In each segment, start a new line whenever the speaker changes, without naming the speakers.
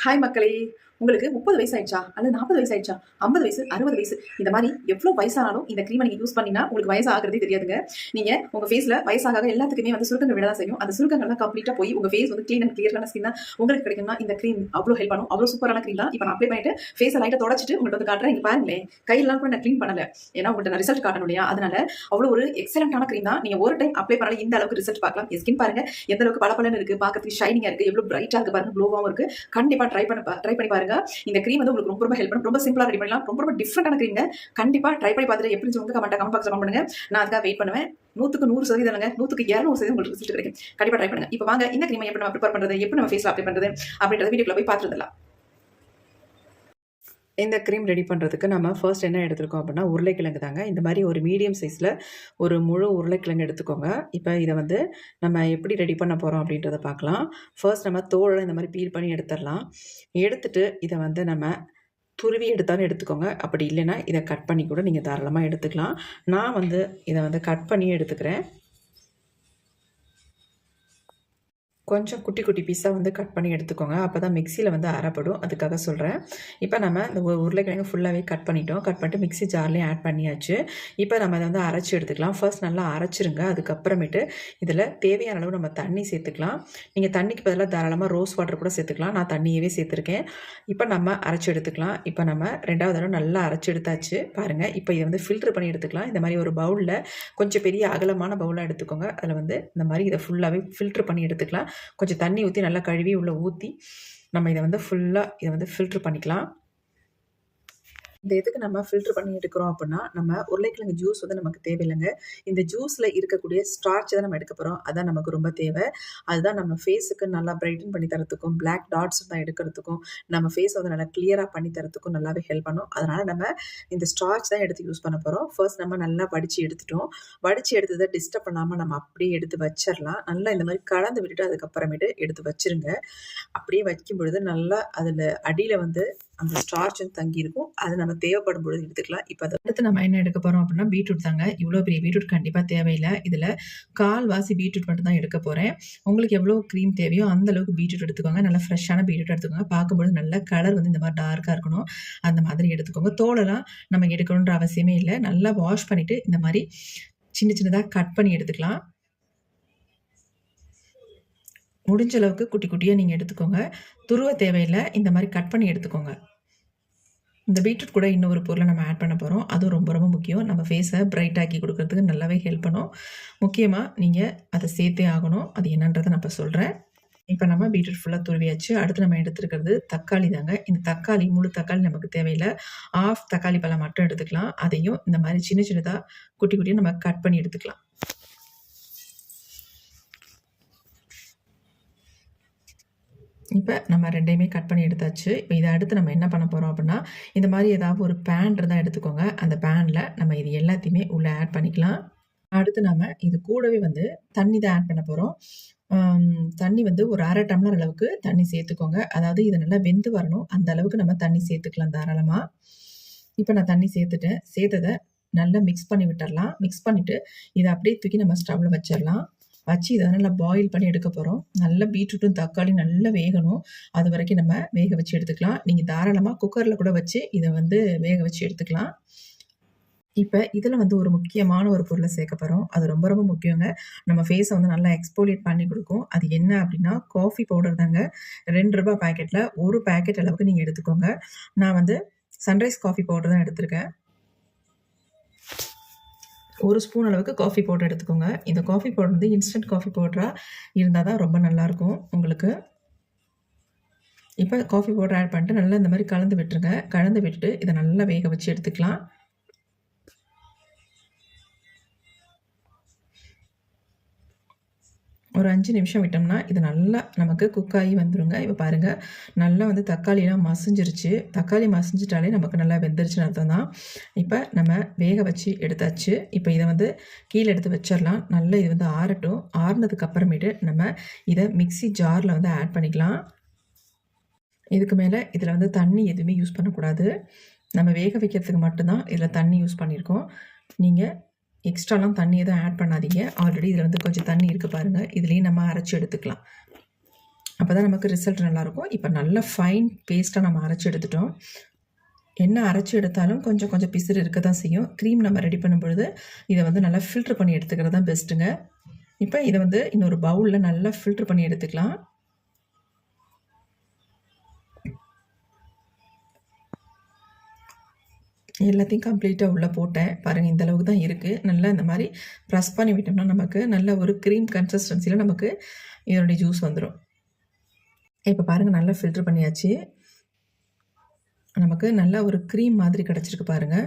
Hi மக்களே. உங்களுக்கு 30 வயசு ஆயிடுச்சா, அல்லது 40 வயசு ஆயிடுச்சா, 50 வயசு, 60 வயசு, இந்த மாதிரி எவ்வளோ வயசானாலும் இந்த க்ரீமை நீங்க யூஸ் பண்ணீங்கன்னா உங்களுக்கு வயசு ஆகிறதே தெரியாதுங்க. நீங்க உங்க ஃபேஸ்ல வயசாக எல்லாத்துக்குமே வந்து சுருக்கங்கள் விட தான் செய்யும். அந்த சுருக்கங்கள்லாம் கம்ப்ளீட்டா போய் உங்க ஃபேஸ் வந்து க்ளீன் அண்ட் கிளியரான ஸ்கின்னா உங்களுக்கு கிடைக்கும்னா இந்த க்ரீம் அவ்வளோ ஹெல்ப் பண்ணும். அவ்வளோ சூப்பரான க்ரீம் தான். இப்போ நான் அப்ளை பண்ணிட்டு ஃபேஸை லைட்டை தொடச்சிட்டு உங்களுக்கு வந்து காட்டுறேன். இங்க பாருங்களேன், கையெல்லாம் கூட நான் க்ளீன் பண்ணல, ஏன்னா உங்கள்கிட்ட நான் ரிசல்ட் காட்டணும் இல்லையா. அதனால அவ்வளோ ஒரு எக்ஸலண்டான க்ரீம் தான். நீங்க ஒரு டைம் அப்ளை பண்ணாலும் இந்த அளவுக்கு ரிசல்ட் பார்க்கலாம். என் ஸ்கின் பாருங்க எந்த அளவுக்கு பளபளன்னு இருக்கு, பார்க்கறதுக்கு ஷைனிங்கா இருக்கு, எவ்வளோ பிரைட்டா இருக்கு பாருங்க, க்ளோவாகவும் இருக்கு. கண்டிப்பா ட்ரை பண்ணி பாருங்க. இந்த க்ரீம் வந்து உங்களுக்கு ரொம்ப ஹெல்ப் பண்ணும். ரொம்ப சிம்பிளா ரெடி பண்ணலாம். ரொம்ப டிஃபரெண்டான க்ரீம்ங்க. கண்டிப்பா ட்ரை பண்ணி பார்த்துட்டு எப்படி சொல்லுங்க, கமெண்ட் பாக்ஸ்ல கமெண்ட் பண்ணுங்க. நான் அதுக்காக வெயிட் பண்ணுவேன். 100க்கு 100% 100% உங்களுக்கு ரிசல்ட் கிடைக்கும். கண்டிப்பா ட்ரை பண்ணுங்க. இப்போ வாங்க இந்த க்ரீமை எப்படி நம்ம ப்ரிப்பேர் பண்றது, எப்படி நம்ம ஃபேஸ்ல அப்ளை பண்றது அப்படின்றத வீடியோக்குள்ள போய் பார்த்துடலாம். இந்த க்ரீம் ரெடி பண்ணுறதுக்கு நம்ம ஃபர்ஸ்ட் என்ன எடுத்துருக்கோம் அப்படின்னா உருளைக்கிழங்கு தாங்க. இந்த மாதிரி ஒரு மீடியம் சைஸில் ஒரு முழு உருளைக்கிழங்கு எடுத்துக்கோங்க. இப்போ இதை வந்து நம்ம எப்படி ரெடி பண்ண போகிறோம் அப்படின்றத பார்க்கலாம். ஃபர்ஸ்ட் நம்ம தோலை இந்த மாதிரி பீல் பண்ணி எடுத்துடலாம். எடுத்துட்டு இதை வந்து நம்ம துருவி எடுத்தாலும் எடுத்துக்கோங்க. அப்படி இல்லைன்னா இதை கட் பண்ணி கூட நீங்கள் தாராளமாக எடுத்துக்கலாம். நான் வந்து இதை வந்து கட் பண்ணி எடுத்துக்கிறேன். கொஞ்சம் குட்டி குட்டி பீஸாக வந்து கட் பண்ணி எடுத்துக்கோங்க. அப்போ தான் மிக்சியில் வந்து அரைப்படும், அதுக்காக சொல்கிறேன். இப்போ நம்ம இந்த உருளைக்கிழங்கு ஃபுல்லாகவே கட் பண்ணிட்டோம். கட் பண்ணிட்டு மிக்சி ஜார்லேயும் ஆட் பண்ணியாச்சு. இப்போ நம்ம அதை வந்து அரைச்சி எடுத்துக்கலாம். ஃபர்ஸ்ட் நல்லா அரைச்சிருங்க. அதுக்கப்புறமேட்டு இதில் தேவையான அளவு நம்ம தண்ணி சேர்த்துக்கலாம். நீங்கள் தண்ணிக்கு பதிலாக தாராளமாக ரோஸ் வாட்டர் கூட சேர்த்துக்கலாம். நான் தண்ணியவே சேர்த்துருக்கேன். இப்போ நம்ம அரைச்சி எடுத்துக்கலாம். இப்போ நம்ம ரெண்டாவது தடவை நல்லா அரைச்சி எடுத்தாச்சு பாருங்கள். இப்போ இதை வந்து ஃபில்ட்ரு பண்ணி எடுத்துக்கலாம். இந்த மாதிரி ஒரு பவுலில் கொஞ்சம் பெரிய அகலமான பவுலாக எடுத்துக்கோங்க. அதில் வந்து இந்த மாதிரி இதை ஃபுல்லாகவே ஃபில்ட்ரு பண்ணி எடுத்துக்கலாம். கொஞ்சம் தண்ணி ஊற்றி நல்லா கழுவி உள்ள ஊற்றி நம்ம இதை வந்து ஃபுல்லாக இதை வந்து ஃபில்ட்ரு பண்ணிக்கலாம். இந்த எதுக்கு நம்ம ஃபில்டர் பண்ணி எடுக்கிறோம் அப்படின்னா, நம்ம உருளைக்கிழங்கு ஜூஸ் வந்து நமக்கு தேவையில்லைங்க. இந்த ஜூஸில் இருக்கக்கூடிய ஸ்டார்ச் தான் நம்ம எடுக்க போகிறோம். அதான் நமக்கு ரொம்ப தேவை. அதுதான் நம்ம ஃபேஸுக்கு நல்லா பிரைட்டன் பண்ணி தரத்துக்கும், பிளாக் டாட்ஸ் தான் எடுக்கிறதுக்கும், நம்ம ஃபேஸை வந்து நல்லா கிளியராக பண்ணி தரத்துக்கும் நல்லாவே ஹெல்ப் பண்ணும். அதனால் நம்ம இந்த ஸ்டார்ச் தான் எடுத்து யூஸ் பண்ண போகிறோம். ஃபர்ஸ்ட் நம்ம நல்லா வடித்து எடுத்துட்டோம். வடித்து எடுத்ததை டிஸ்டர்ப் பண்ணாமல் நம்ம அப்படியே எடுத்து வச்சிடலாம். நல்லா இந்த மாதிரி கலந்து விட்டுட்டு அதுக்கப்புறமேட்டு எடுத்து வச்சிருங்க. அப்படியே வைக்கும் பொழுது நல்லா அதில் அடியில் வந்து அந்த ஸ்டார்ச் வந்து தங்கியிருக்கும். அது நம்ம தேவைப்படும் பொழுது எடுத்துக்கலாம். இப்போ அதை அடுத்து நம்ம என்ன எடுக்க போகிறோம் அப்படின்னா பீட்ரூட் தாங்க. இவ்வளோ பெரிய பீட்ரூட் கண்டிப்பாக தேவையில்லை. இதில் கால்வாசி பீட்ரூட் மட்டும் தான் எடுக்க போகிறேன். உங்களுக்கு எவ்வளோ க்ரீம் தேவையோ அந்த அளவுக்கு பீட்ரூட் எடுத்துக்கோங்க. நல்லா ஃப்ரெஷ்ஷான பீட்ரூட் எடுத்துக்கோங்க. பார்க்கும்போது நல்ல கலர் வந்து இந்த மாதிரி டார்க்காக இருக்கணும். அந்த மாதிரி எடுத்துக்கோங்க. தோலெல்லாம் நம்ம எடுக்கணுன்ற அவசியமே இல்லை. நல்லா வாஷ் பண்ணிவிட்டு இந்த மாதிரி சின்ன சின்னதாக கட் பண்ணி எடுத்துக்கலாம். முடிஞ்ச அளவுக்கு குட்டி குட்டியாக நீங்கள் எடுத்துக்கோங்க. துருவ தேவையில்லை. இந்த மாதிரி கட் பண்ணி எடுத்துக்கோங்க. இந்த பீட்ரூட் கூட இன்னொரு பொருளை நம்ம ஆட் பண்ண போகிறோம். அதுவும் ரொம்ப ரொம்ப முக்கியம். நம்ம ஃபேஸை பிரைட் ஆக்கி கொடுக்கறதுக்கு நல்லாவே ஹெல்ப் பண்ணும். முக்கியமாக நீங்கள் அதை சேர்த்தே ஆகணும். அது என்னன்றதை நான் இப்போ சொல்கிறேன். இப்போ நம்ம பீட்ரூட் ஃபுல்லாக துருவியாச்சு. அடுத்து நம்ம எடுத்துருக்கிறது தக்காளி தாங்க. இந்த தக்காளி முழு தக்காளி நமக்கு தேவையில்லை. ஆஃப் தக்காளி பழம் மட்டும் எடுத்துக்கலாம். அதையும் இந்த மாதிரி சின்ன சின்னதாக குட்டி குட்டியாக நம்ம கட் பண்ணி எடுத்துக்கலாம். இப்போ நம்ம ரெண்டையுமே கட் பண்ணி எடுத்தாச்சு. இப்போ இதை அடுத்து நம்ம என்ன பண்ண போகிறோம் அப்படின்னா, இந்த மாதிரி ஏதாவது ஒரு பேன் இருந்தால் எடுத்துக்கோங்க. அந்த பேனில் நம்ம இது எல்லாத்தையுமே உள்ளே ஆட் பண்ணிக்கலாம். அடுத்து நம்ம இது கூடவே வந்து தண்ணி தான் ஆட் பண்ண போகிறோம். தண்ணி வந்து ஒரு 1/2 டம்ளர் அளவுக்கு தண்ணி சேர்த்துக்கோங்க. அதாவது இது நல்லா வெந்து வரணும். அந்த அளவுக்கு நம்ம தண்ணி சேர்த்துக்கலாம் தாராளமாக. இப்போ நான் தண்ணி சேர்த்துட்டேன். சேர்த்ததை நல்லா மிக்ஸ் பண்ணி விட்டுறலாம். மிக்ஸ் பண்ணிவிட்டு இதை அப்படியே தூக்கி நம்ம ஸ்டவ்வில் வச்சிடலாம். வச்சு இதை நல்லா பாயில் பண்ணி எடுக்க போகிறோம். நல்லா பீட்ரூட்டும் தக்காளியும் நல்லா வேகணும். அது வரைக்கும் நம்ம வேக வச்சு எடுத்துக்கலாம். நீங்கள் தாராளமாக குக்கரில் கூட வச்சு இதை வந்து வேக வச்சு எடுத்துக்கலாம். இப்போ இதில் வந்து ஒரு முக்கியமான ஒரு பொருளை சேர்க்க போகிறோம். அது ரொம்ப ரொம்ப முக்கியங்க. நம்ம ஃபேஸை வந்து நல்லா எக்ஸ்போலியேட் பண்ணி கொடுக்கும். அது என்ன அப்படின்னா காஃபி பவுடர் தாங்க. ₹2 பேக்கெட்டில் ஒரு பேக்கெட் அளவுக்கு நீங்கள் எடுத்துக்கோங்க. நான் வந்து சன்ரைஸ் காஃபி பவுடர் தான் எடுத்திருக்கேன். 1 ஸ்பூன் அளவுக்கு காஃபி பவுடர் எடுத்துக்கோங்க. இந்த காஃபி பவுடர் வந்து இன்ஸ்டன்ட் காஃபி பவுடராக இருந்தால் தான் ரொம்ப நல்லாயிருக்கும் உங்களுக்கு. இப்போ காஃபி பவுடர் ஆட் பண்ணிட்டு நல்லா இந்த மாதிரி கலந்து விட்டுருங்க. கலந்து விட்டுட்டு இதை நல்லா வேக வச்சு எடுத்துக்கலாம். ஒரு 5 நிமிஷம் விட்டோம்னா இது நல்லா நமக்கு குக் ஆகி வந்துருங்க. இப்போ பாருங்கள், நல்லா வந்து தக்காளியெல்லாம் மசிஞ்சிருச்சு. தக்காளி மசிஞ்சிட்டாலே நமக்கு நல்லா வெந்துருச்சுன்னு அர்த்தம் தான். இப்போ நம்ம வேக வச்சு எடுத்தாச்சு. இப்போ இதை வந்து கீழே எடுத்து வச்சிடலாம். நல்லா இது வந்து ஆறட்டும். ஆறுனதுக்கு அப்புறமேட்டு நம்ம இதை மிக்சி ஜாரில் வந்து ஆட் பண்ணிக்கலாம். இதுக்கு மேலே இதில் வந்து தண்ணி எதுவுமே யூஸ் பண்ணக்கூடாது. நம்ம வேக வைக்கிறதுக்கு மட்டும்தான் இதில் தண்ணி யூஸ் பண்ணியிருக்கோம். நீங்கள் எக்ஸ்ட்ராலாம் தண்ணி எதுவும் ஆட் பண்ணாதீங்க. ஆல்ரெடி இதில் வந்து கொஞ்சம் தண்ணி இருக்குது பாருங்கள். இதுலேயும் நம்ம அரைச்சி எடுத்துக்கலாம். அப்போ தான் நமக்கு ரிசல்ட் நல்லாயிருக்கும். இப்போ நல்ல ஃபைன் பேஸ்ட்டாக நம்ம அரைச்சி எடுத்துட்டோம். என்ன அரைச்சி எடுத்தாலும் கொஞ்சம் கொஞ்சம் பிசுறு இருக்க தான் செய்யும். க்ரீம் நம்ம ரெடி பண்ணும்பொழுது இதை வந்து நல்லா ஃபில்ட்ரு பண்ணி எடுத்துக்கிறது தான் பெஸ்ட்டுங்க. இப்போ இதை வந்து இன்னொரு பவுலில் நல்லா ஃபில்ட்ரு பண்ணி எடுத்துக்கலாம். எல்லாத்தையும் கம்ப்ளீட்டாக உள்ளே போட்டேன். பாருங்கள் இந்த அளவுக்கு தான் இருக்குது. நல்லா இந்த மாதிரி ப்ரெஸ் பண்ணி விட்டோம்னா நமக்கு நல்ல ஒரு க்ரீம் கன்சிஸ்டன்சியில் நமக்கு இதனுடைய ஜூஸ் வந்துடும். இப்போ பாருங்கள் நல்லா ஃபில்ட்ரு பண்ணியாச்சு. நமக்கு நல்ல ஒரு க்ரீம் மாதிரி கிடச்சிருக்கு பாருங்கள்.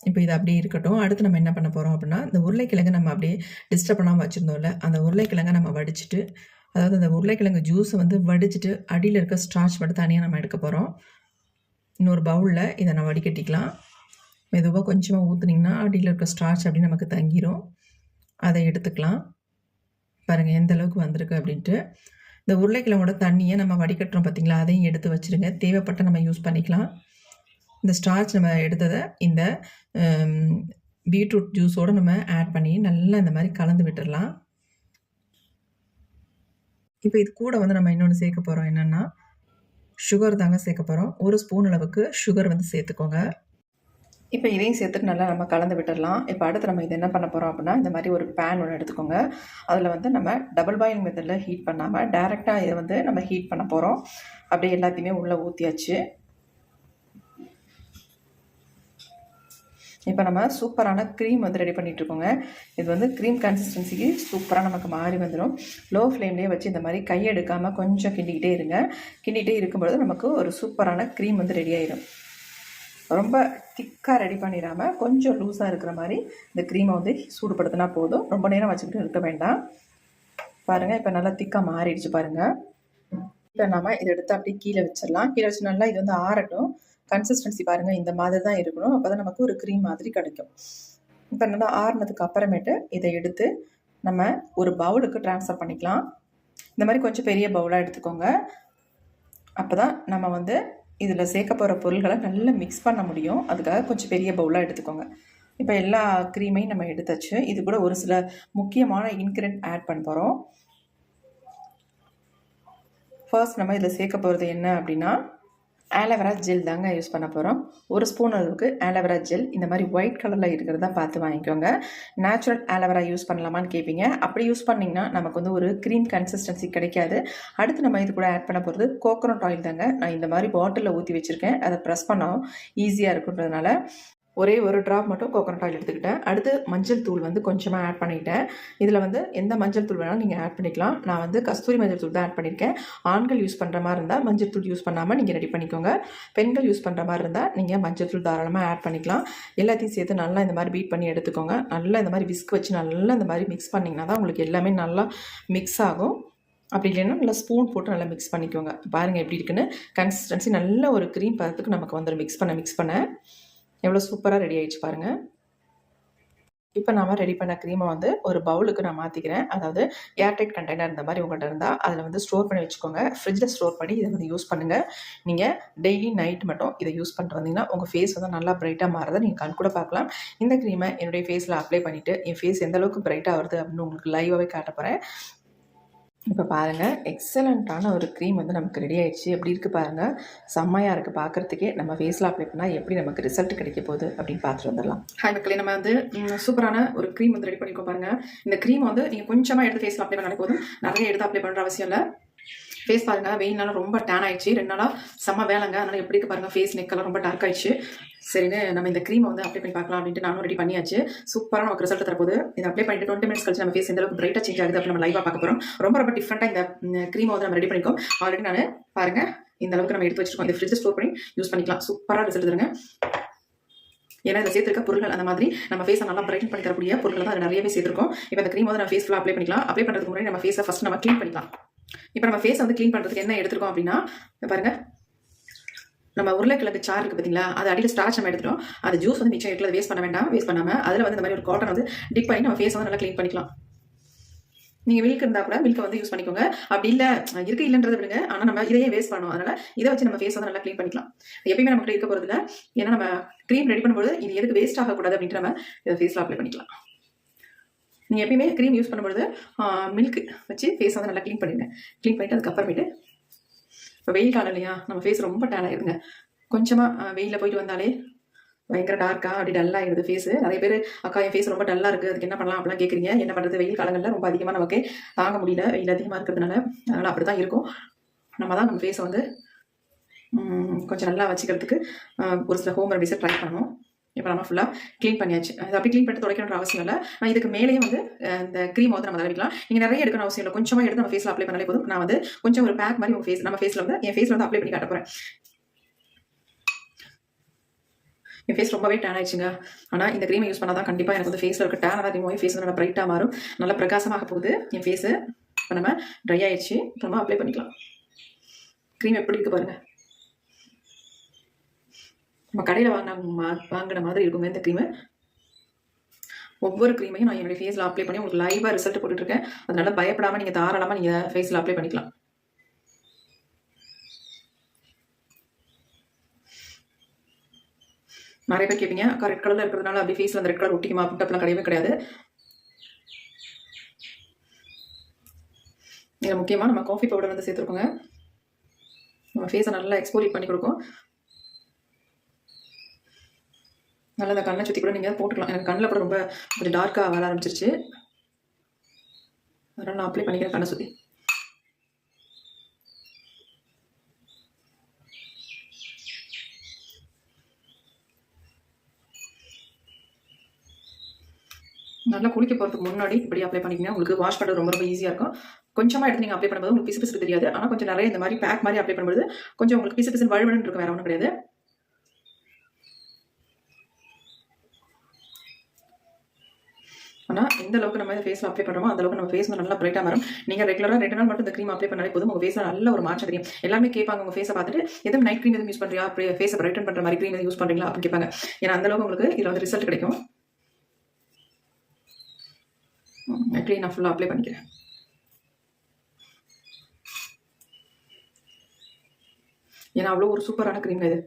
இப்போ இது அப்படியே இருக்கட்டும். அடுத்து நம்ம என்ன பண்ண போகிறோம் அப்படின்னா, இந்த உருளைக்கிழங்கு நம்ம அப்படியே டிஸ்டர்ப் பண்ணாமல் வச்சுருந்தோம்ல, அந்த உருளைக்கிழங்கை நம்ம வடிச்சிட்டு, அதாவது அந்த உருளைக்கிழங்கு ஜூஸை வந்து வடிச்சிட்டு அடியில் இருக்க ஸ்டார்ச் மட்டும் தனியாக நம்ம எடுக்க போகிறோம். இன்னொரு பவுலில் இதை நான் வடிகட்டிக்கலாம். மெதுவாக கொஞ்சமாக ஊற்றுனீங்கன்னா அடியில் இருக்க ஸ்டார்ச் அப்படி நமக்கு தங்கிரும். அதை எடுத்துக்கலாம். பாருங்கள் எந்த அளவுக்கு வந்திருக்கு அப்படின்ட்டு. இந்த உருளைக்கிழங்கோட தண்ணியை நம்ம வடிகட்டுறோம் பார்த்திங்களா, அதையும் எடுத்து வச்சுருங்க. தேவைப்பட்ட நம்ம யூஸ் பண்ணிக்கலாம். இந்த ஸ்டார்ச் நம்ம எடுத்ததை இந்த பீட்ரூட் ஜூஸோடு நம்ம ஆட் பண்ணி நல்லா இந்த மாதிரி கலந்து விட்டுடலாம். இப்போ இது கூட வந்து நம்ம இன்னொன்று சேர்க்க போகிறோம். என்னென்னா சுகர் தாங்க சேர்க்க போகிறோம். 1 ஸ்பூன் அளவுக்கு சுகர் வந்து சேர்த்துக்கோங்க. இப்போ இதையும் சேர்த்துட்டு நல்லா நம்ம கலந்து விட்டுடலாம். இப்போ அடுத்து நம்ம இது என்ன பண்ண போகிறோம் அப்படின்னா, இந்த மாதிரி ஒரு பேன் ஒன்று எடுத்துக்கோங்க. அதில் வந்து நம்ம டபுள் பாயில் மெத்தடில் ஹீட் பண்ணாமல் டைரெக்டாக இதை வந்து நம்ம ஹீட் பண்ண போகிறோம். அப்படியே எல்லாத்தையுமே உள்ளே ஊற்றியாச்சு. இப்போ நம்ம சூப்பரான க்ரீம் வந்து ரெடி பண்ணிகிட்ருக்கோங்க. இது வந்து க்ரீம் கன்சிஸ்டன்சிக்கு சூப்பராக நமக்கு மாறி வந்துடும். லோ ஃப்ளேம்லேயே வச்சு இந்த மாதிரி கையெடுக்காமல் கொஞ்சம் கிண்டிக்கிட்டே இருங்க. கிண்டிகிட்டே இருக்கும்பொழுது நமக்கு ஒரு சூப்பரான க்ரீம் வந்து ரெடி ஆயிடும். ரொம்ப திக்காக ரெடி பண்ணிடாமல் கொஞ்சம் லூஸாக இருக்கிற மாதிரி இந்த க்ரீமை வந்து சூடுபடுத்தினா போதும். ரொம்ப நேரம் வச்சுக்கிட்டு இருக்க வேண்டாம். பாருங்கள் இப்போ நல்லா திக்காக மாறிடுச்சு பாருங்கள். இப்போ நம்ம இதை எடுத்து அப்படியே கீழே வச்சிடலாம். கீழே வச்சு நல்லா இது வந்து ஆறட்டும். கன்சிஸ்டன்சி பாருங்கள் இந்த மாதிரி தான் இருக்கணும். அப்போ தான் நமக்கு ஒரு க்ரீம் மாதிரி கிடைக்கும். இப்போ நல்லா ஆறுனதுக்கு அப்புறமேட்டு இதை எடுத்து நம்ம ஒரு பவுலுக்கு ட்ரான்ஸ்ஃபர் பண்ணிக்கலாம். இந்த மாதிரி கொஞ்சம் பெரிய பவுலாக எடுத்துக்கோங்க. அப்போ தான் நம்ம வந்து இதில் சேர்க்க போகிற பொருள்களை நல்லா மிக்ஸ் பண்ண முடியும். அதுக்காக கொஞ்சம் பெரிய பவுலாக எடுத்துக்கோங்க. இப்போ எல்லா க்ரீமையும் நம்ம எடுத்தாச்சு. இது கூட ஒரு சில முக்கியமான இன்க்ரீடியன்ட் ஆட் பண்ண போகிறோம். ஃபர்ஸ்ட் நம்ம இதில் சேர்க்க போகிறது என்ன அப்படின்னா, ஆலோவேரா ஜெல் தாங்க யூஸ் பண்ண போகிறோம். 1 ஸ்பூன் அளவுக்கு ஆலோவேரா ஜெல் இந்த மாதிரி ஒயிட் கலரில் இருக்கிறதா பார்த்து வாங்கிக்கோங்க. நேச்சுரல் ஆலோவேரா யூஸ் பண்ணலாமான்னு கேட்பீங்க. அப்படி யூஸ் பண்ணிங்கன்னா நமக்கு வந்து ஒரு க்ரீம் கன்சிஸ்டன்சி கிடைக்காது. அடுத்து நம்ம இது கூட ஆட் பண்ண போகிறது கோகோனட் ஆயில் தாங்க. நான் இந்த மாதிரி பாட்டிலில் ஊற்றி வச்சுருக்கேன். அதை ப்ரெஸ் பண்ணால் ஈஸியாக இருக்குன்றதுனால ஒரே ஒரு ட்ராப் மட்டும் கோகோனட் ஆயில் எடுத்துக்கிட்டேன். அடுத்து மஞ்சள் தூள் வந்து கொஞ்சமாக ஆட் பண்ணிக்கிட்டேன். இதில் வந்து எந்த மஞ்சள் தூள் வேணாலும் நீங்கள் ஆட் பண்ணிக்கலாம். நான் வந்து கஸ்தூரி மஞ்சள் தூள் தான் ஆட் பண்ணியிருக்கேன். ஆண்கள் யூஸ் பண்ணுற மாதிரி இருந்தால் மஞ்சள் தூள் யூஸ் பண்ணாமல் நீங்கள் ரெடி பண்ணிக்கோங்க. பெண்கள் யூஸ் பண்ணுற மாதிரி இருந்தால் நீங்கள் மஞ்சள் தூள் தாராளமாக ஆட் பண்ணிக்கலாம். எல்லாத்தையும் சேர்த்து நல்லா இந்த மாதிரி பீட் பண்ணி எடுத்துக்கோங்க. நல்லா இந்த மாதிரி விஸ்க் வச்சு நல்லா இந்த மாதிரி மிக்ஸ் பண்ணிங்கன்னா தான் உங்களுக்கு எல்லாமே நல்லா மிக்ஸ் ஆகும். அப்படி இல்லைன்னா நல்லா ஸ்பூன் போட்டு நல்லா மிக்ஸ் பண்ணிக்கோங்க. பாருங்கள் எப்படி இருக்குன்னு. கன்சிஸ்டன்சி நல்ல ஒரு க்ரீம் பதத்துக்கு நமக்கு வந்துடும். மிக்ஸ் பண்ண எவ்வளோ சூப்பராக ரெடி ஆகிடுச்சு பாருங்கள். இப்போ நாம் ரெடி பண்ண க்ரீமை வந்து ஒரு பவுலுக்கு நான் மாற்றிக்கிறேன். அதாவது ஏர்டைட் கண்டெய்னர் இந்த மாதிரி உங்கள்கிட்ட இருந்தால் அதில் வந்து ஸ்டோர் பண்ணி வச்சுக்கோங்க. ஃப்ரிட்ஜில் ஸ்டோர் பண்ணி இதை வந்து யூஸ் பண்ணுங்கள். நீங்கள் டெய்லி நைட் மட்டும் இதை யூஸ் பண்ணிட்டு வந்தீங்கன்னா உங்கள் ஃபேஸ் வந்து நல்லா பிரைட்டாக மாறுறதை நீங்கள் கண் கூட பார்க்கலாம். இந்த க்ரீமை என்னுடைய ஃபேஸில் அப்ளை பண்ணிவிட்டு என் ஃபேஸ் எந்த அளவுக்கு பிரைட்டாக வருது அப்படின்னு உங்களுக்கு லைவாகவே காட்ட போகிறேன். இப்போ பாருங்கள் எக்ஸலண்ட்டான ஒரு க்ரீம் வந்து நமக்கு ரெடி ஆகிடுச்சு. எப்படி இருக்குது பாருங்கள். செம்மையாக இருக்குது பார்க்குறதுக்கே. நம்ம ஃபேஸில் அப்ளை பண்ணால் எப்படி நமக்கு ரிசல்ட் கிடைக்க போகுது அப்படின்னு பார்த்துட்டு வந்துடலாம். ஹாய் மக்களே, நம்ம வந்து சூப்பரான ஒரு க்ரீம் வந்து ரெடி பண்ணிக்கோ பாருங்கள். இந்த க்ரீம் வந்து நீங்கள் கொஞ்சமாக எடுத்து ஃபேஸில் அப்ளை பண்ண போதும். நிறைய எடுத்து அப்ளை பண்ணுற அவசியம் இல்லை. ஃபேஸ் பாருங்கள் வெயில்னால ரொம்ப டேன் ஆகிடுச்சு. 2 நாளாக செம்ம வேலைங்க. அதனால் எப்படி இருக்குது பாருங்கள். ஃபேஸ் நெக்கெல்லாம் ரொம்ப டார்க் ஆகிடுச்சு. சரின்னு நம்ம இந்த க்ரீமை வந்து அப்ளை பண்ணி பார்க்கலாம் அப்படின்ட்டு நானும் ரெடி பண்ணியாச்சு. சூப்பராக நமக்கு ரிசல்ட் தரப்போது. இதை அப்ளை பண்ணிட்டு 20 மினிட்ஸ் கழிச்சு நம்ம ஃபேஸ் எந்த அளவுக்கு பிரைட்டாக சேஞ்ச் ஆகுது அப்படி நம்ம லைவாக பார்க்க போகிறோம். ரொம்ப டிஃப்ரெண்ட்டாக இந்த க்ரீமை வந்து நம்ம ரெடி பண்ணிக்கோம். ஆல்ரெடி நான் பாருங்கள் இந்த அளவுக்கு நம்ம எடுத்து வச்சிருக்கோம். இந்த ஃப்ரிட்ஜ் ஸ்டோர் பண்ணி யூஸ் பண்ணிக்கலாம். சூப்பராக ரிசல்ட் தருங்க. ஏன்னா இதில் சேர்த்துருக்க பொருட்கள் அந்த மாதிரி நம்ம ஃபேஸை நல்லா பிரைட்டன் பண்ணி தரக்கூடிய பொருட்கள் தான் அது நிறையவே சேர்த்துருக்கோம். இப்போ இந்த க்ரீம் வந்து நம்ம ஃபேஸ் ஃபுல்லாக அப்ளை பண்ணிக்கலாம். அப்ளை பண்ணுறதுக்கு முன்னாடி நம்ம ஃபேஸை ஃபஸ்ட் நம்ம க்ளீன் பண்ணிக்கலாம். இப்போ நம்ம ஃபேஸ் வந்து க்ளீன் பண்ணுறதுக்கு என்ன எடுத்துருக்கோம் அப்படின்னா, பாருங்கள் நம்ம உருளைக்கிழங்கு சாறு இருக்குது பார்த்தீங்களா, அது அடியில் ஸ்டார்ச் நம்ம எடுத்துட்டோம். அது ஜூஸ் வந்து மிச்சம் எடுக்கல, வேஸ்ட் பண்ண வேண்டாம். வேஸ்ட் பண்ணாமல் அதில் வந்து இந்த மாதிரி ஒரு காட்டன் வந்து டிப் பண்ணி நம்ம ஃபேஸ் வந்து நல்லா க்ளீன் பண்ணிக்கலாம். நீங்கள் மில்க் இருந்தால் கூட மில்கை வந்து யூஸ் பண்ணிக்கோங்க. அப்படி இல்லை இருக்கு இல்லைன்றதை விடுங்க. ஆனால் நம்ம இதையே வேஸ்ட் பண்ணுவோம். அதனால் இதை வச்சு நம்ம ஃபேஸ் வந்து நல்லா க்ளீன் பண்ணிக்கலாம். எப்பயுமே நம்ம கிட்ட இருக்க போகிறது இல்லை. ஏன்னா நம்ம க்ரீம் ரெடி பண்ணும்போது இது எதுக்கு வேஸ்ட் ஆகக்கூடாது அப்படின்ட்டு நம்ம இதை ஃபேஸில் அப்ளை பண்ணிக்கலாம். நீங்கள் எப்பயுமே க்ரீம் யூஸ் பண்ணும்பொழுது மில்க் வச்சு ஃபேஸ் வந்து நல்லா க்ளீன் பண்ணிடுங்க. க்ளீன் பண்ணிவிட்டு அதுக்கப்புறமேட்டு இப்போ வெயில் காலம் இல்லையா, நம்ம ஃபேஸ் ரொம்ப டேன் ஆகிடுங்க. கொஞ்சமாக வெயிலில் போயிட்டு வந்தாலே பயங்கர டார்க்காக அப்படி டல்லாகிடுது ஃபேஸு. நிறைய பேர் அக்கா என் ஃபேஸ் ரொம்ப டல்லாக இருக்குது, அதுக்கு என்ன பண்ணலாம் அப்படிலாம் கேட்குறீங்க. என்ன பண்ணுறது, வெயில் காலங்களில் ரொம்ப அதிகமாக நமக்கு தாங்க முடியல, வெயில் அதிகமாக இருக்கிறதுனால. அதனால் அப்படி தான் இருக்கும். நம்ம ஃபேஸை வந்து கொஞ்சம் நல்லா வச்சுக்கிறதுக்கு ஒரு சில ஹோம் ரெமடிஸை ட்ரை பண்ணணும். இப்போ நம்ம ஃபுல்லாக க்ளீன் பண்ணியாச்சு. அது அப்படி க்ளீன் பண்ணிட்டு துடைக்கணுன்ற அவசியம் இல்லை. இதுக்கு மேலேயே வந்து இந்த க்ரீம் வந்து நம்ம தடவிக்கலாம். நீங்கள் நிறைய எடுக்கணும் அவசியம் இல்லை, கொஞ்சமாக எடுத்து நம்ம ஃபேஸில் அப்ளை பண்ணாலே போதும். நான் வந்து கொஞ்சம் ஒரு பேக் மாதிரி உங்கள் நம்ம ஃபேஸில் வந்து என் ஃபேஸில் வந்து அப்ளை பண்ணி காட்ட போகிறேன். என் ஃபேஸ் ரொம்பவே டேன் ஆயிடுச்சுங்க. ஆனால் இந்த க்ரீமை யூஸ் பண்ணால் தான் கண்டிப்பாக எனக்கு வந்து ஃபேஸில் இருக்க டேன் தான் ரிமூவ் ஆகி ஃபேஸ் வந்து நல்லா பிரைட்டாக மாறும், நல்லா பிரகாசமாக போகுது என் ஃபேஸு. இப்போ நம்ம ட்ரை ஆயிடுச்சு, நம்ம அப்ளை பண்ணிக்கலாம். க்ரீம் எப்படி இருக்குது பாருங்கள். நம்ம கடையில் வாங்கின மாதிரி இருக்குங்க இந்த க்ரீமு. ஒவ்வொரு க்ரீமையும் நான் என்னுடைய ஃபேஸில் அப்ளை பண்ணி உங்களுக்கு லைவாக ரிசல்ட் போட்டுட்ருக்கேன். அதனால பயப்படாமல் நீங்கள் தாராளமாக நீங்கள் ஃபேஸில் அப்ளை பண்ணிக்கலாம். நிறைய பேர் கேட்பீங்க, அக்கா ரெட் கலரில் இருக்கிறதுனால அப்படி ஃபேஸில் அந்த ரெட் கலர் ஒட்டிக்குமா அப்படிலாம் கிடையவே கிடையாது. இதில் முக்கியமாக நம்ம காஃபி பவுடர் வந்து சேர்த்துருக்கோங்க. நம்ம ஃபேஸை நல்லா எக்ஸ்போலிட் பண்ணி கொடுக்கும். நல்லா அந்த கண்ணை சுற்றி கூட நீங்கள் போட்டுக்கலாம். எனக்கு கண்ணில் கூட ரொம்ப கொஞ்சம் டார்க்காக வர ஆரம்பிச்சிருச்சு, அதனால் நான் அப்ளை பண்ணிக்கிறேன் கண்ணை சுற்றி. நல்லா குளிக்க போகிறதுக்கு முன்னாடி இப்படி அப்ளை பண்ணிக்கிங்கன்னா உங்களுக்கு வாஷ் பண்ணுறது ரொம்ப ரொம்ப ஈஸியாக இருக்கும். கொஞ்சமாக எடுத்து நீங்கள் அப்ளை பண்ணும்போது உங்களுக்கு பிசு பிசுக்கு தெரியாது. ஆனால் கொஞ்சம் நிறைய இந்த மாதிரி பேக் மாதிரி அப்ளை பண்ணும்போது கொஞ்சம் உங்களுக்கு பிசு பிசுன்னு வழுவழுன்னு இருக்கும், வேறு ஒன்றும் கிடையாது. ஆனால் எந்த அளவுக்கு நம்ம இந்த ஃபேஸில் அப்ளை பண்ணுறோமோ அந்த அளவுக்கு நம்ம ஃபேஸ் நல்லா பிரைட்டாக மாறும். நீங்கள் ரெகுலராக 2 நாள் மட்டும் இந்த க்ரீம் அப்ளை பண்ணாலே போதும், உங்கள் ஃபேஸில் நல்ல ஒரு மாற்றம் தெரியும். எல்லாமே கேட்பாங்க உங்கள் ஃபேஸை பார்த்துட்டு, எதுவும் நைட் க்ரீம் எதுவும் யூஸ் பண்ணுறியா, ஃபேஸை பிரைட்டன் பண்ணுற மாதிரி க்ரீம் எதுவும் யூஸ் பண்ணுறீங்களா அப்படின்னு கேட்பாங்க. ஏன்னா அந்தளவுக்கு உங்களுக்கு இதில் வந்து ரிசல்ட் கிடைக்கும். க்ரீம் நான் ஃபுல்லாக அப்ளை பண்ணிக்கிறேன். ஏன்னா அவ்வளோ ஒரு சூப்பரான க்ரீம் இது.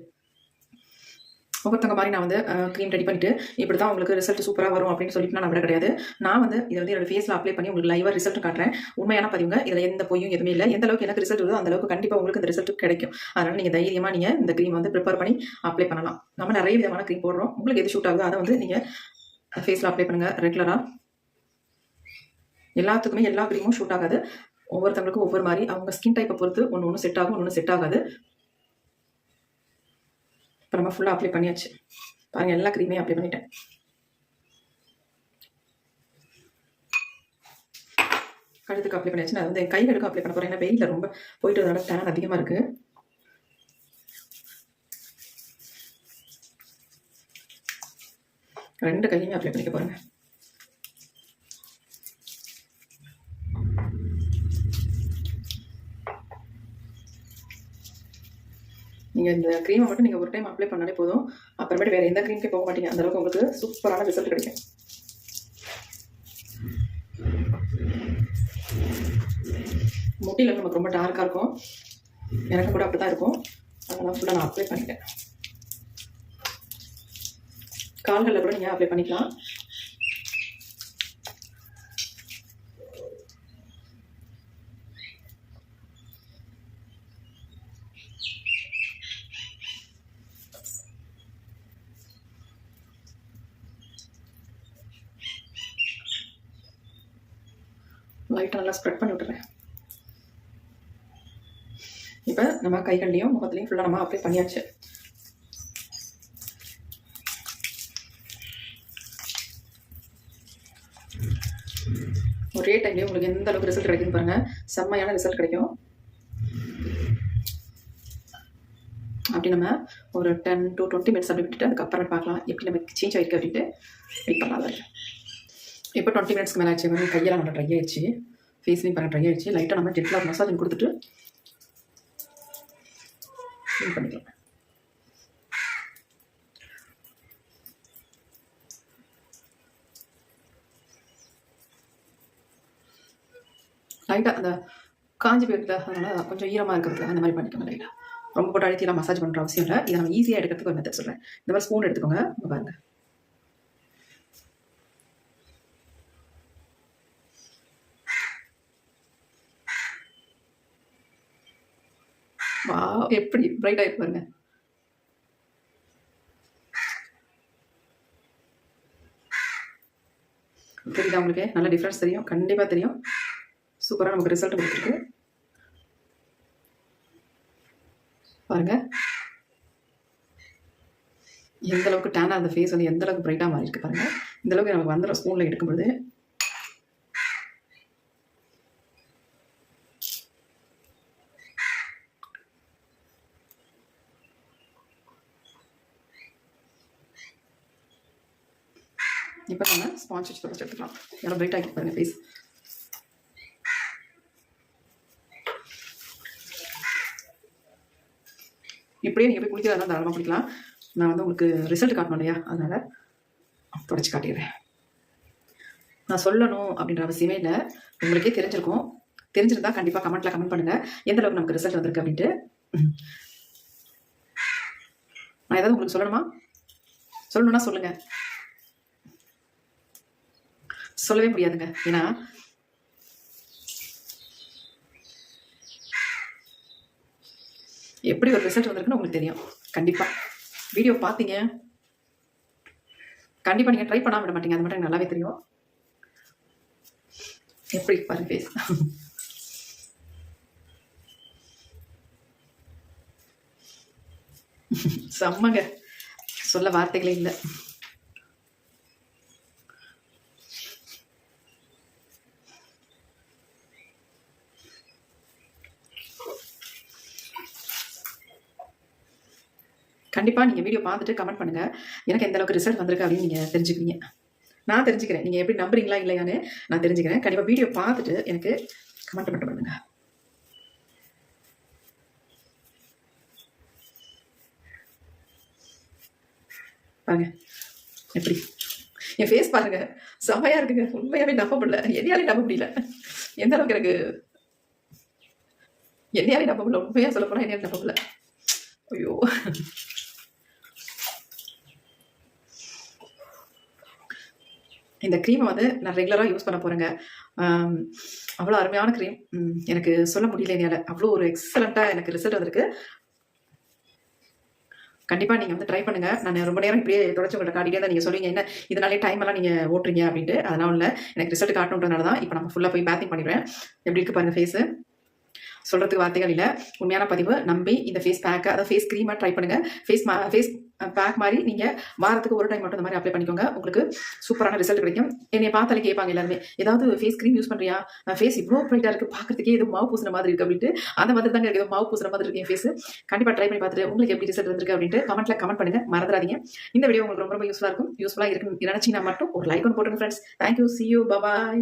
ஒவ்வொருத்தங்க மாதிரி நான் வந்து க்ரீம் ரெடி பண்ணிட்டு இப்படி தான் உங்களுக்கு ரிசல்ட் சூப்பராக வரும் அப்படின்னு சொல்லிட்டு நான் விட கிடையாது. நான் வந்து இதை வந்து என்னோட ஃபேஸில் அப்ளை பண்ணி உங்களுக்கு லைவாக ரிசல்ட் காட்டுறேன். உண்மையான பதிவுங்க, இதில் எந்த பொய்யும் எதுவுமே இல்லை. எந்த அளவுக்கு எனக்கு ரிசல்ட் வருதோ அந்த அளவுக்கு கண்டிப்பாக உங்களுக்கு இந்த ரிசல்ட் கிடைக்கும். அதனால் நீங்கள் தைரியமாக நீங்கள் இந்த க்ரீம் வந்து ப்ரிப்பேர் பண்ணி அப்ளை பண்ணலாம். நம்ம நிறைய விதமான க்ரீம் போடுறோம், உங்களுக்கு எது ஷூட் ஆகுதோ அதை வந்து நீங்கள் ஃபேஸில் அப்ளை பண்ணுங்கள் ரெகுலராக. எல்லாத்துக்குமே எல்லா க்ரீமும் ஷூட் ஆகாது. ஒவ்வொருத்தவங்களுக்கும் ஒவ்வொரு மாதிரி அவங்க ஸ்கின் டைப்பை பொறுத்து ஒன்று செட் ஆகும், ஒன்று செட் ஆகாது. இப்போ நம்ம ஃபுல்லாக அப்ளை பண்ணியாச்சு பாருங்க, எல்லா க்ரீமையும் அப்ளை பண்ணிட்டேன். கழுத்துக்கு அப்ளை பண்ணியாச்சு. நான் வந்து கைகளுக்கு அப்ளை பண்ண போகிறேன். ஏன்னா வெயிலில் ரொம்ப போயிட்டு அதோட டேன் அதிகமாக இருக்குது. ரெண்டு கையுமே அப்ளை பண்ணிக்க போகிறேங்க. நீங்கள் இந்த க்ரீமை மட்டும் நீங்கள் ஒரு டைம் அப்ளை பண்ணாலே போதும், அப்புறமேட்டு வேறு எந்த க்ரீமுக்கே போக மாட்டீங்க. அந்தளவுக்கு உங்களுக்கு சூப்பரான ரிசல்ட் கிடைக்கும். முட்டியில் நமக்கு ரொம்ப டார்க்காக இருக்கும், எனக்கு கூட அப்படி தான் இருக்கும். அதெல்லாம் ஃபுல்லாக நான் அப்ளை பண்ணிட்டேன். கால்களில் கூட நீங்கள் அப்ளை பண்ணிக்கலாம். லைட்டாக நல்லா ஸ்ப்ரெட் பண்ணி விட்டுறேன். இப்போ நம்ம கைகள்லையும் முகத்துலையும் ஃபுல்லாக நம்ம அப்ளை பண்ணியாச்சு. ஒரே டைம்லேயே உங்களுக்கு எந்த அளவுக்கு ரிசல்ட் கிடைக்குன்னு பாருங்கள், செம்மையான ரிசல்ட் கிடைக்கும். அப்படி நம்ம ஒரு 10 to 20 மினிட்ஸ் அப்படி விட்டுட்டு அதுக்கப்புறம் பார்க்கலாம் எப்படி நமக்கு சேஞ்ச் ஆகிருக்கு அப்படின்ட்டு வெயிட் பண்ணலாம். இப்போ 20 மினிட்ஸ்க்கு மேலே ஆச்சு. வந்து கையெல்லாம் நல்லா ட்ரை ஆயிடுச்சு, ஃபேஸ்லையும் பண்ண ட்ரை ஆயிடுச்சு. லைட்டாக நம்ம ஜெட்டில் மசாஜ் கொடுத்துட்டு க்ளீன் பண்ணிக்கலாம். லைட்டாக அந்த காஞ்சி போயிருக்குல, அதனால் கொஞ்சம் ஈரமாக இருக்கிறதுல அந்த மாதிரி பண்ணிக்கோங்க. லைட்டாக ரொம்ப போட்டு அழுத்திலாம் மசாஜ் பண்ணுற அவசியம் இல்லை. இதை நம்ம ஈஸியாக எடுக்கிறதுக்கு ஒரு மெத்தட் சொல்கிறேன். இந்த மாதிரி ஸ்பூன் எடுத்துக்கோங்க. பாருங்கள், எப்படி பிரைட் ஆயிருக்கு பாருங்க. தெரியுதா உங்களுக்கு? நல்ல டிஃப்ரென்ஸ் தெரியும், கண்டிப்பா தெரியும். சூப்பரா நமக்கு ரிசல்ட் கொடுத்துருக்கு பாருங்க. எந்த அளவுக்கு டேனா அந்த ஃபேஸ் வந்து எந்த அளவுக்கு பிரைட்டா மாறி இருக்கு பாருங்க. இந்த அளவுக்கு நமக்கு வந்துடும் ஸ்பூன்ல எடுக்கும்போது. இப்போ நம்ம ஸ்பாஞ்ச் வச்சு தொடச்சி எடுத்துக்கலாம். எவ்வளோ பிரைட் ஆகி பாருங்க ஃபேஸ். இப்படியே நீங்கள் போய் குளிக்கிறதா தாராளமாக குளிக்கலாம். நான் வந்து உங்களுக்கு ரிசல்ட் காட்டணும் இல்லையா, அதனால தொடச்சி காட்டிடுறேன். நான் சொல்லணும் அப்படின்ற அவசியமே இல்லை, உங்களுக்கே தெரிஞ்சிருக்கும். தெரிஞ்சிருந்தா கண்டிப்பாக கமெண்ட்ல கமெண்ட் பண்ணுங்க எந்த அளவுக்கு நமக்கு ரிசல்ட் வந்திருக்கு அப்படின்ட்டு. நான் ஏதாவது உங்களுக்கு சொல்லணுமா? சொல்லணும்னா சொல்லுங்க. சொல்லவே முடியாதுங்க, ஏன்னா எப்படி ஒரு ரிசல்ட் வந்திருக்குன்னு உங்களுக்கு தெரியும். கண்டிப்பா வீடியோ பார்த்தீங்க, கண்டிப்பா நீங்க ட்ரை பண்ணாம விட மாட்டீங்க, அது மட்டும் எனக்கு நல்லாவே தெரியும். எப்படி பாருங்க ஃபேஸ். செம்மங்க, சொல்ல வார்த்தைகளே இல்லை. கண்டிப்பா நீங்க வீடியோ பார்த்துட்டு கமெண்ட் பண்ணுங்க, எனக்கு எந்த அளவுக்கு ரிசல்ட் வந்திருக்கு அப்படின்னு நீங்க தெரிஞ்சுக்குவீங்க. நான் தெரிஞ்சுக்கிறேன் நீங்க எப்படி நம்புறீங்களா இல்லையான்னு நான் தெரிஞ்சுக்கிறேன். கண்டிப்பா வீடியோ பார்த்துட்டு எனக்கு கமெண்ட் மட்டும் பண்ணுங்க. பாருங்க எப்படி என் ஃபேஸ் பாருங்க, செமையா இருக்குங்க. உண்மையாவே நம்ப முடியல, என்னையாலே நம்ப முடியல. எந்த அளவுக்கு எனக்கு என்னையாலே நம்ப முடியல, உண்மையா சொல்ல போனா என்னையாலே நம்ப முடியல. ஐயோ, இந்த க்ரீமை வந்து நான் ரெகுலராக யூஸ் பண்ண போகிறேங்க. அவ்வளோ அருமையான க்ரீம், எனக்கு சொல்ல முடியல என்னால். அவ்வளோ ஒரு எக்ஸலண்ட்டாக எனக்கு ரிசல்ட் வந்திருக்கு. கண்டிப்பாக நீங்கள் வந்து ட்ரை பண்ணுங்கள். நான் ரொம்ப நேரம் இப்படியே தொடச்சி உங்கள்கிட்ட காட்டிகிட்டே தான். நீங்கள் சொல்லுவீங்க என்ன இதனாலே டைம் எல்லாம் நீங்கள் ஓட்டுறீங்க அப்படின்ட்டு. அதனால இல்லை, எனக்கு ரிசல்ட் காட்டணுன்றதுனால தான். இப்போ நம்ம ஃபுல்லாக போய் பேத்திங் பண்ணிடுவேன். எப்படி இருக்குது பாருங்கள் ஃபேஸு, சொல்கிறதுக்கு வார்த்தைகள் இல்லை. உண்மையான பதிவு. நம்பி இந்த ஃபேஸ் பேக்கை, அதாவது ஃபேஸ் க்ரீமாக ட்ரை பண்ணுங்கள். ஃபேஸ் பேக் மாதிரி நீங்கள் வாரத்துக்கு ஒரு டைம் மட்டும் இந்த மாதிரி அப்ளை பண்ணிக்கோங்க. உங்களுக்கு சூப்பரான ரிசல்ட் கிடைக்கும். என்னை பார்த்தாலே கேட்பாங்க எல்லாருமே, ஏதாவது ஃபேஸ் க்ரீம் யூஸ் பண்ணுறியா, ஃபேஸ் இவ்வளோ பிரைட்டாக இருக்குது, பார்க்குறதுக்கே ஏதோ மாவு பூசுன மாதிரி இருக்குது அப்படின்ட்டு. அந்த மாதிரி தாங்க ஏதோ மாவு பூசுன மாதிரி இருக்கு என் ஃபேஸ். கண்டிப்பாக ட்ரை பண்ணி பார்த்துட்டு உங்களுக்கு எப்படி ரிசல்ட் வந்திருக்கு அப்படின்ட்டு கமெண்ட்டில் கமெண்ட் பண்ணுங்கள், மறந்துடாதீங்க. இந்த வீடியோ உங்களுக்கு ரொம்ப ரொம்ப யூஸ்ஃபுல்லாக இருக்கும். யூஸ்ஃபுல்லாக இருக்குன்னு நினச்சிங்கன்னா மட்டும் ஒரு லைக் ஒன்று போட்டுருங்க friends. Thank you, see you, bye bye.